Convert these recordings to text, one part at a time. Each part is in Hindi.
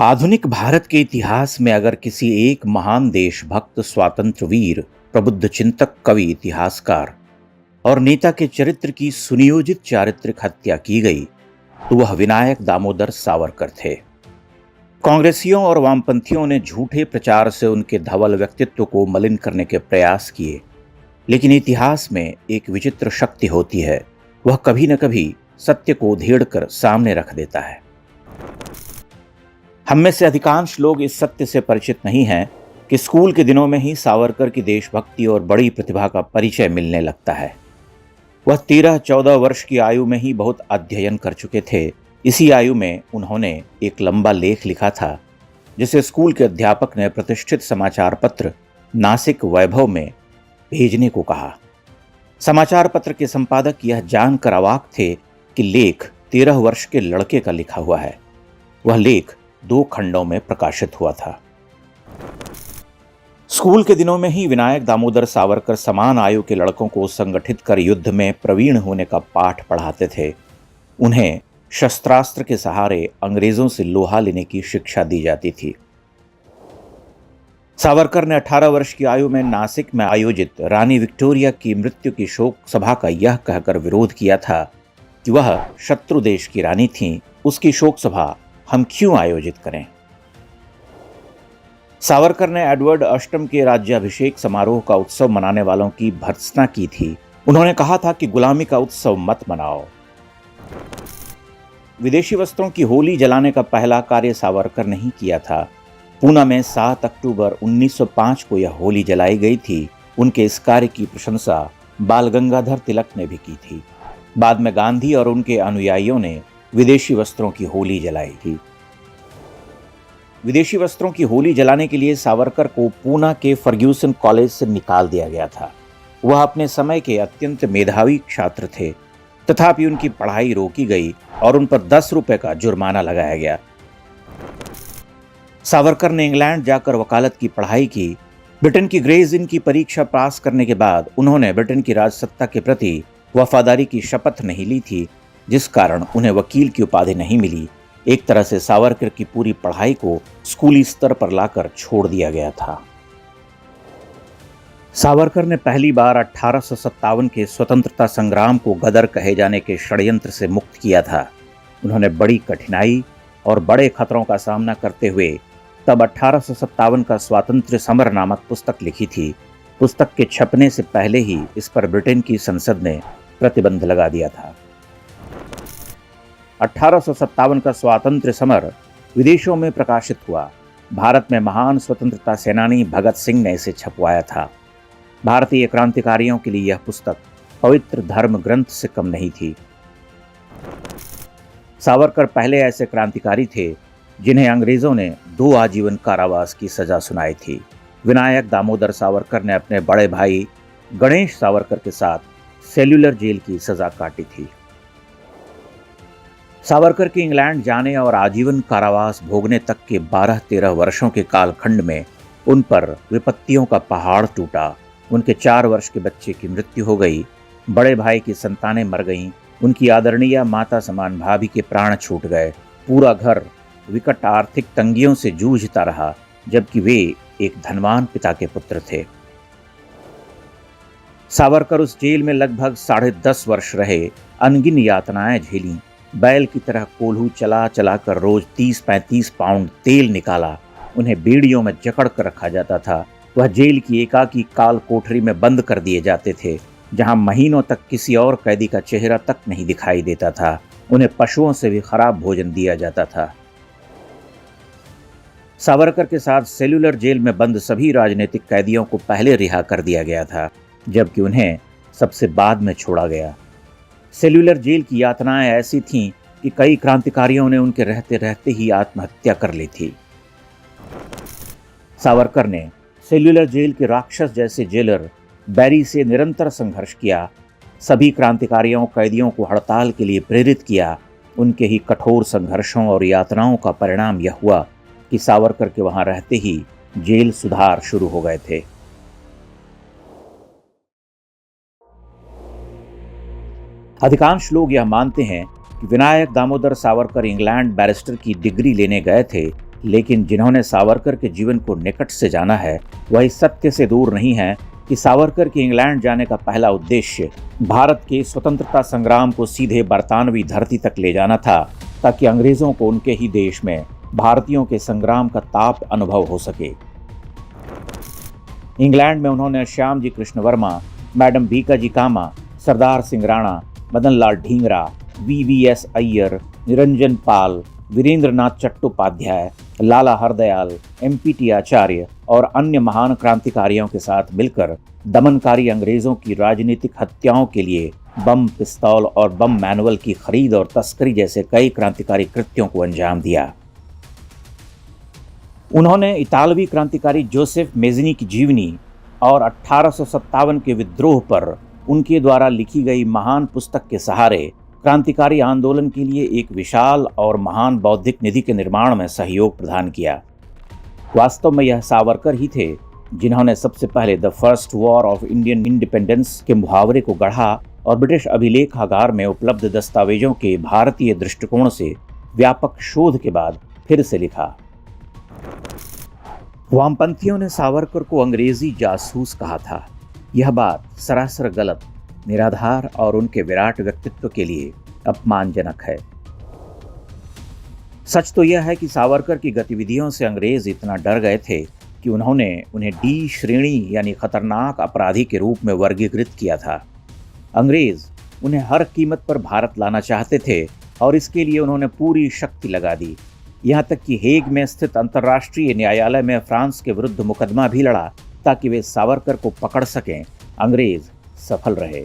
आधुनिक भारत के इतिहास में अगर किसी एक महान देशभक्त, स्वातंत्र्य वीर, प्रबुद्ध चिंतक, कवि, इतिहासकार और नेता के चरित्र की सुनियोजित चारित्रिक हत्या की गई तो वह विनायक दामोदर सावरकर थे। कांग्रेसियों और वामपंथियों ने झूठे प्रचार से उनके धवल व्यक्तित्व को मलिन करने के प्रयास किए, लेकिन इतिहास में एक विचित्र शक्ति होती है। वह कभी न कभी सत्य को उधेड़ कर सामने रख देता है। हम में से अधिकांश लोग इस सत्य से परिचित नहीं हैं कि स्कूल के दिनों में ही सावरकर की देशभक्ति और बड़ी प्रतिभा का परिचय मिलने लगता है। वह 13-14 वर्ष की आयु में ही बहुत अध्ययन कर चुके थे। इसी आयु में उन्होंने एक लंबा लेख लिखा था, जिसे स्कूल के अध्यापक ने प्रतिष्ठित समाचार पत्र नासिक वैभव में भेजने को कहा। समाचार पत्र के संपादक यह जानकर अवाक थे कि लेख 13 वर्ष के लड़के का लिखा हुआ है। वह लेख 2 खंडों में प्रकाशित हुआ था। स्कूल के दिनों में ही विनायक दामोदर सावरकर समान आयु के लड़कों को संगठित कर युद्ध में प्रवीण होने का पाठ पढ़ाते थे। उन्हें शस्त्रास्त्र के सहारे अंग्रेजों से लोहा लेने की शिक्षा दी जाती थी। सावरकर ने 18 वर्ष की आयु में नासिक में आयोजित रानी विक्टोरिया की मृत्यु की शोक सभा का यह कहकर विरोध किया था कि वह शत्रु देश की रानी थीं, उसकी शोक सभा हम क्यों आयोजित करें। सावरकर ने एडवर्ड अष्टम के राज्याभिषेक समारोह का उत्सव मनाने वालों की भर्त्सना की थी। उन्होंने कहा था कि गुलामी का उत्सव मत मनाओ। विदेशी वस्त्रों की होली जलाने का पहला कार्य सावरकर ने ही किया था। पूना में 7 अक्टूबर 1905 को यह होली जलाई गई थी। उनके इस कार्य की प्रशंसा बाल गंगाधर तिलक ने भी की थी। बाद में गांधी और उनके अनुयायियों ने विदेशी वस्त्रों की होली जलाई थी। विदेशी वस्त्रों की होली जलाने के लिए सावरकर को पूना के फर्ग्यूसन कॉलेज से निकाल दिया गया था। वह अपने समय के अत्यंत मेधावी छात्र थे, तथापि उनकी पढ़ाई रोकी गई और उन पर 10 रुपए का जुर्माना लगाया गया। सावरकर ने इंग्लैंड जाकर वकालत की पढ़ाई की। ब्रिटेन की ग्रेज इन की परीक्षा पास करने के बाद उन्होंने ब्रिटेन की राजसत्ता के प्रति वफादारी की शपथ नहीं ली थी, जिस कारण उन्हें वकील की उपाधि नहीं मिली। एक तरह से सावरकर की पूरी पढ़ाई को स्कूली स्तर पर लाकर छोड़ दिया गया था। सावरकर ने पहली बार 1857 के स्वतंत्रता संग्राम को गदर कहे जाने के षड्यंत्र से मुक्त किया था। उन्होंने बड़ी कठिनाई और बड़े खतरों का सामना करते हुए तब 1857 का स्वातंत्र्य समर नामक पुस्तक लिखी थी। पुस्तक के छपने से पहले ही इस पर ब्रिटेन की संसद ने प्रतिबंध लगा दिया था। 1857 का स्वातंत्र्य समर विदेशों में प्रकाशित हुआ। भारत में महान स्वतंत्रता सेनानी भगत सिंह ने इसे छपवाया था। भारतीय क्रांतिकारियों के लिए यह पुस्तक पवित्र धर्म ग्रंथ से कम नहीं थी। सावरकर पहले ऐसे क्रांतिकारी थे जिन्हें अंग्रेजों ने 2 आजीवन कारावास की सजा सुनाई थी। विनायक दामोदर सावरकर ने अपने बड़े भाई गणेश सावरकर के साथ सेल्यूलर जेल की सजा काटी थी। सावरकर के इंग्लैंड जाने और आजीवन कारावास भोगने तक के 12-13 वर्षों के कालखंड में उन पर विपत्तियों का पहाड़ टूटा। उनके 4 वर्ष के बच्चे की मृत्यु हो गई। बड़े भाई की संतानें मर गईं। उनकी आदरणीय माता समान भाभी के प्राण छूट गए। पूरा घर विकट आर्थिक तंगियों से जूझता रहा, जबकि वे एक धनवान पिता के पुत्र थे। सावरकर उस जेल में लगभग 10.5 वर्ष रहे। अनगिन यातनाएं झेली। बैल की तरह कोल्हू चला चला कर रोज 30-35 पाउंड तेल निकाला। उन्हें बेड़ियों में जकड़ कर रखा जाता था। वह जेल की एकाकी काल कोठरी में बंद कर दिए जाते थे, जहां महीनों तक किसी और कैदी का चेहरा तक नहीं दिखाई देता था। उन्हें पशुओं से भी खराब भोजन दिया जाता था। सावरकर के साथ सेल्यूलर जेल में बंद सभी राजनीतिक कैदियों को पहले रिहा कर दिया गया था, जबकि उन्हें सबसे बाद में छोड़ा गया। सेल्यूलर जेल की यातनाएं ऐसी थीं कि कई क्रांतिकारियों ने उनके रहते रहते ही आत्महत्या कर ली थी। सावरकर ने सेल्यूलर जेल के राक्षस जैसे जेलर बैरी से निरंतर संघर्ष किया। सभी क्रांतिकारियों कैदियों को हड़ताल के लिए प्रेरित किया। उनके ही कठोर संघर्षों और यातनाओं का परिणाम यह हुआ कि सावरकर के वहां रहते ही जेल सुधार शुरू हो गए थे। अधिकांश लोग यह मानते हैं कि विनायक दामोदर सावरकर इंग्लैंड बैरिस्टर की डिग्री लेने गए थे, लेकिन जिन्होंने सावरकर के जीवन को निकट से जाना है वह इस सत्य से दूर नहीं है कि सावरकर के इंग्लैंड जाने का पहला उद्देश्य भारत के स्वतंत्रता संग्राम को सीधे बरतानवी धरती तक ले जाना था, ताकि अंग्रेजों को उनके ही देश में भारतीयों के संग्राम का ताप अनुभव हो सके। इंग्लैंड में उन्होंने श्याम जी कृष्ण वर्मा, मैडम बीकाजी कामा, सरदार सिंह राणा, मदन लाल ढींगरा, वीवीएस अय्यर, निरंजन पाल, वीरेंद्रनाथ चट्टोपाध्याय, लाला हरदयाल, एमपीटी आचार्य और अन्य महान क्रांतिकारियों के साथ मिलकर दमनकारी अंग्रेजों की राजनीतिक हत्याओं के लिए बम, पिस्तौल और बम मैनुअल की खरीद और तस्करी जैसे कई क्रांतिकारी कृत्यों को अंजाम दिया। उन्होंने इतालवी क्रांतिकारी जोसेफ मेज़नी की जीवनी और 1857 के विद्रोह पर उनके द्वारा लिखी गई महान पुस्तक के सहारे क्रांतिकारी आंदोलन के लिए एक विशाल और महान बौद्धिक निधि के निर्माण में सहयोग प्रदान किया। वास्तव में यह सावरकर ही थे जिन्होंने सबसे पहले the first war of Indian independence के मुहावरे को गढ़ा और ब्रिटिश अभिलेखागार में उपलब्ध दस्तावेजों के भारतीय दृष्टिकोण से व्यापक शोध के बाद फिर से लिखा। वामपंथियों ने सावरकर को अंग्रेजी जासूस कहा था। यह बात सरासर गलत, निराधार और उनके विराट व्यक्तित्व के लिए अपमानजनक है। सच तो यह है कि सावरकर की गतिविधियों से अंग्रेज इतना डर गए थे कि उन्होंने उन्हें डी श्रेणी यानी खतरनाक अपराधी के रूप में वर्गीकृत किया था। अंग्रेज उन्हें हर कीमत पर भारत लाना चाहते थे और इसके लिए उन्होंने पूरी शक्ति लगा दी। यहाँ तक कि हेग में स्थित अंतर्राष्ट्रीय न्यायालय में फ्रांस के विरुद्ध मुकदमा भी लड़ा ताकि वे सावरकर को पकड़ सकें। अंग्रेज सफल रहे।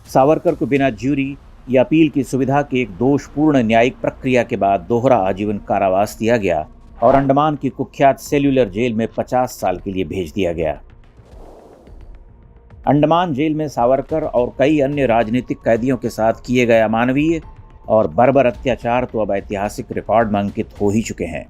सावरकर को बिना ज्यूरी या अपील की सुविधा के एक दोषपूर्ण न्यायिक प्रक्रिया के बाद दोहरा आजीवन कारावास दिया गया और अंडमान की कुख्यात सेल्यूलर जेल में 50 साल के लिए भेज दिया गया। अंडमान जेल में सावरकर और कई अन्य राजनीतिक कैदियों के साथ किए गए अमानवीय और बर्बर अत्याचार तो अब ऐतिहासिक रिकॉर्ड में अंकित हो ही चुके हैं।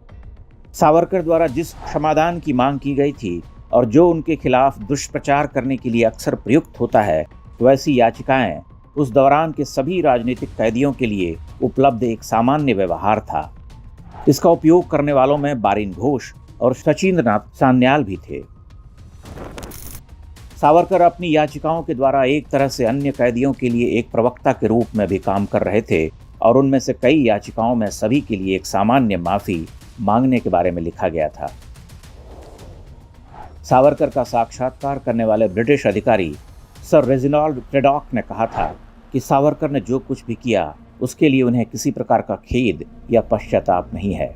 सावरकर द्वारा जिस क्षमादान की मांग की गई थी और जो उनके खिलाफ दुष्प्रचार करने के लिए अक्सर प्रयुक्त होता है, वैसी याचिकाएं उस दौरान के सभी राजनीतिक कैदियों के लिए उपलब्ध एक सामान्य व्यवहार था। इसका उपयोग करने वालों में बारिन घोष और शचींद्रनाथ सान्याल भी थे। सावरकर अपनी याचिकाओं के द्वारा एक तरह से अन्य कैदियों के लिए एक प्रवक्ता के रूप में भी काम कर रहे थे और उनमें से कई याचिकाओं में सभी के लिए एक सामान्य माफी मांगने के बारे में लिखा गया था। सावरकर का साक्षात्कार करने वाले ब्रिटिश अधिकारी सर रेजिनाल्ड क्रेडॉक ने कहा था कि सावरकर ने जो कुछ भी किया उसके लिए उन्हें किसी प्रकार का खेद या पश्चाताप नहीं है।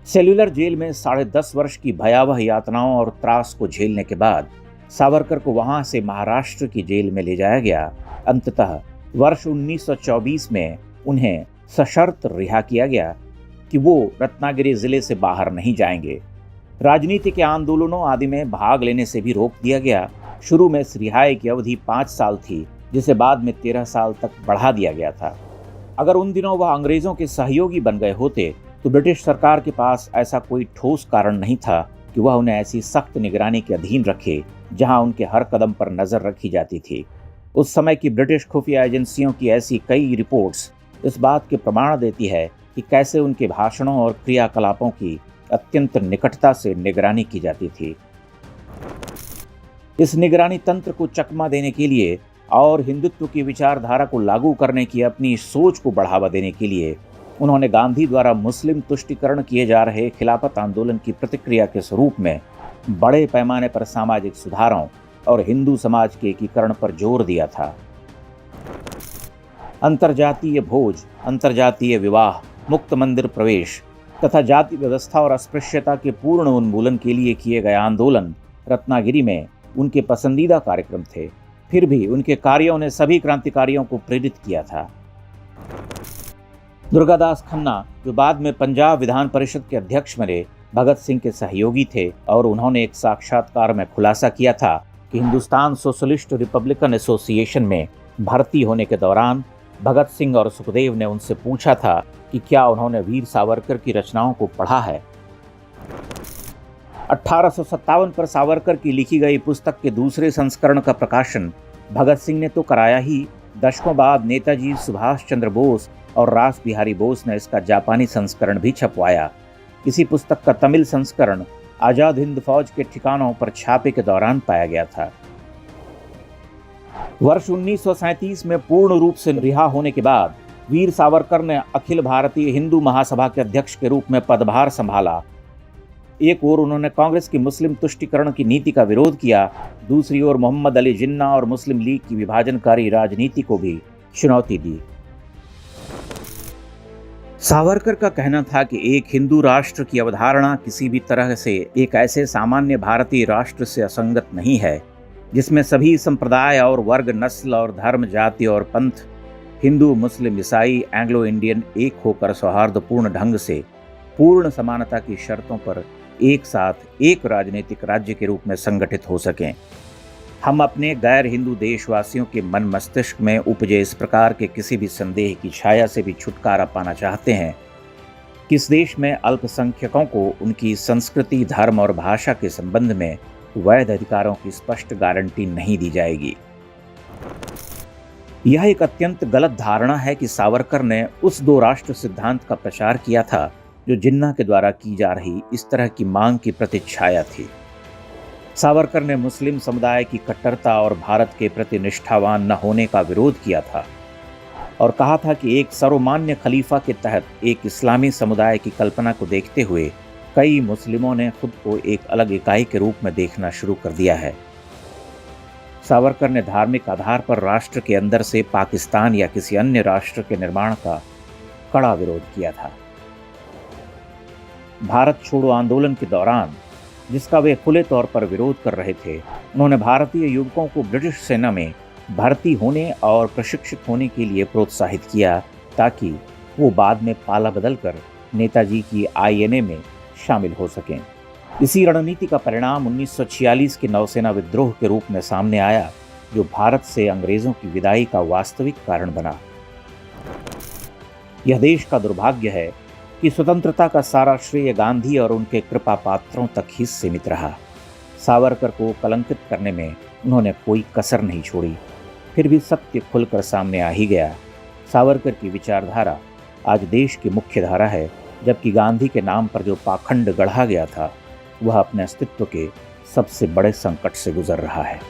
सेल्यूलर जेल में 10.5 वर्ष की भयावह यातनाओं और त्रास को झेलने के बाद सावरकर को वहां से महाराष्ट्र की जेल में ले जाया गया। अंततः वर्ष 1924 में उन्हें सशर्त रिहा किया गया कि वो रत्नागिरी जिले से बाहर नहीं जाएंगे। राजनीति के आंदोलनों आदि में भाग लेने से भी रोक दिया गया। शुरू में इस रिहाई की अवधि 5 साल थी, जिसे बाद में 13 साल तक बढ़ा दिया गया था। अगर उन दिनों वह अंग्रेजों के सहयोगी बन गए होते तो ब्रिटिश सरकार के पास ऐसा कोई ठोस कारण नहीं था कि वह उन्हें ऐसी सख्त निगरानी के अधीन रखे जहां उनके हर कदम पर नजर रखी जाती थी। उस समय की ब्रिटिश खुफिया एजेंसियों की ऐसी कई रिपोर्ट्स इस बात के प्रमाण देती है कि कैसे उनके भाषणों और क्रियाकलापों की अत्यंत निकटता से निगरानी की जाती थी। इस निगरानी तंत्र को चकमा देने के लिए और हिंदुत्व की विचारधारा को लागू करने की अपनी सोच को बढ़ावा देने के लिए उन्होंने गांधी द्वारा मुस्लिम तुष्टीकरण किए जा रहे खिलाफत आंदोलन की प्रतिक्रिया के स्वरूप में बड़े पैमाने पर सामाजिक सुधारों और हिंदू समाज के एकीकरण पर जोर दिया था। अंतर्जातीय भोज, अंतर्जातीय विवाह, मुक्त मंदिर प्रवेश तथा जाति व्यवस्था और अस्पृश्यता के पूर्ण उन्मूलन के लिए किए गए आंदोलन रत्नागिरी में उनके पसंदीदा कार्यक्रम थे। फिर भी उनके कार्यों ने सभी क्रांतिकारियों को प्रेरित किया था। दुर्गादास खन्ना, जो बाद में पंजाब विधान परिषद के अध्यक्ष बने, भगत सिंह के सहयोगी थे और उन्होंने एक साक्षात्कार में खुलासा किया था कि हिंदुस्तान सोशलिस्ट रिपब्लिकन एसोसिएशन में भर्ती होने के दौरान भगत सिंह और सुखदेव ने उनसे पूछा था कि क्या उन्होंने वीर सावरकर की रचनाओं को पढ़ा है। 1857 पर सावरकर की लिखी गई पुस्तक के दूसरे संस्करण का प्रकाशन भगत सिंह ने तो कराया ही, दशकों बाद नेताजी सुभाष चंद्र बोस और रास बिहारी बोस ने इसका जापानी संस्करण भी छपवाया। इसी पुस्तक का तमिल संस्करण आजाद हिंद फौज के ठिकानों पर छापे के दौरान पाया गया था। वर्ष 1937 में पूर्ण रूप से रिहा होने के बाद वीर सावरकर ने अखिल भारतीय हिंदू महासभा के अध्यक्ष के रूप में पदभार संभाला। एक ओर उन्होंने कांग्रेस की मुस्लिम तुष्टीकरण की नीति का विरोध किया, दूसरी ओर मोहम्मद अली जिन्ना और मुस्लिम लीग की विभाजनकारी राजनीति को भी चुनौती दी। सावरकर का कहना था कि एक हिंदू राष्ट्र की अवधारणा किसी भी तरह से एक ऐसे सामान्य भारतीय राष्ट्र से असंगत नहीं है जिसमें सभी संप्रदाय और वर्ग, नस्ल और धर्म, जाति और पंथ, हिंदू, मुस्लिम, ईसाई, एंग्लो इंडियन एक होकर सौहार्दपूर्ण ढंग से पूर्ण समानता की शर्तों पर एक साथ एक राजनीतिक राज्य के रूप में संगठित हो सकें। हम अपने गैर हिंदू देशवासियों के मन मस्तिष्क में उपजे इस प्रकार के किसी भी संदेह की छाया से भी छुटकारा पाना चाहते हैं कि इस देश में अल्पसंख्यकों को उनकी संस्कृति, धर्म और भाषा के संबंध में वैध अधिकारों की स्पष्ट गारंटी नहीं दी जाएगी। यह एक अत्यंत गलत धारणा है कि सावरकर ने उस दो राष्ट्र सिद्धांत का प्रचार किया था जो जिन्ना के द्वारा की जा रही इस तरह की मांग की प्रतिच्छाया थी। सावरकर ने मुस्लिम समुदाय की कट्टरता और भारत के प्रति निष्ठावान न होने का विरोध किया था और कहा था कि एक सर्वमान्य खलीफा के तहत एक इस्लामी समुदाय की कल्पना को देखते हुए कई मुस्लिमों ने खुद को एक अलग इकाई के रूप में देखना शुरू कर दिया है। सावरकर ने धार्मिक आधार पर राष्ट्र के अंदर से पाकिस्तान या किसी अन्य राष्ट्र के निर्माण का कड़ा विरोध किया था। भारत छोड़ो आंदोलन के दौरान, जिसका वे खुले तौर पर विरोध कर रहे थे, उन्होंने भारतीय युवकों को ब्रिटिश सेना में भर्ती होने और प्रशिक्षित होने के लिए प्रोत्साहित किया ताकि वो बाद में पाला बदलकर नेताजी की INA में शामिल हो सकें। इसी रणनीति का परिणाम 1946 के नौसेना विद्रोह के रूप में सामने आया, जो भारत से अंग्रेजों की विदाई का वास्तविक कारण बना। यह देश का दुर्भाग्य है कि स्वतंत्रता का सारा श्रेय गांधी और उनके कृपा पात्रों तक ही सीमित रहा। सावरकर को कलंकित करने में उन्होंने कोई कसर नहीं छोड़ी। फिर भी सत्य खुलकर सामने आ ही गया। सावरकर की विचारधारा आज देश की मुख्य धारा है, जबकि गांधी के नाम पर जो पाखंड गढ़ा गया था वह अपने अस्तित्व के सबसे बड़े संकट से गुजर रहा है।